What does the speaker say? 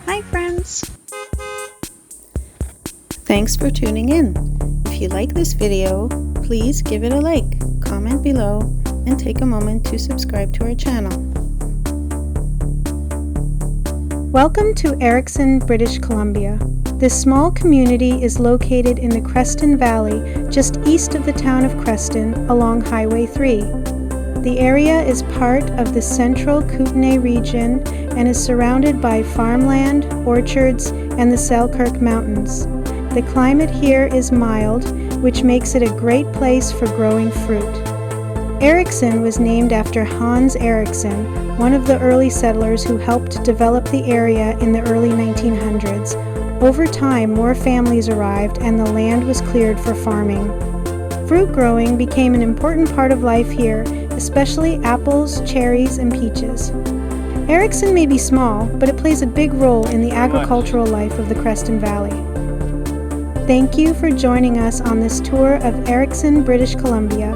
Hi friends! Thanks for tuning in. If you like this video, please give it a like, comment below, and take a moment to subscribe to our channel. Welcome to Erickson, British Columbia. This small community is located in the Creston Valley, just east of the town of Creston, along Highway 3. The area is part of the central Kootenay region and is surrounded by farmland, orchards, and the Selkirk Mountains. The climate here is mild, which makes it a great place for growing fruit. Erickson was named after Hans Erickson, one of the early settlers who helped develop the area in the early 1900s. Over time, more families arrived and the land was cleared for farming. Fruit growing became an important part of life here, especially apples, cherries, and peaches. Erickson may be small, but it plays a big role in the agricultural life of the Creston Valley. Thank you for joining us on this tour of Erickson, British Columbia.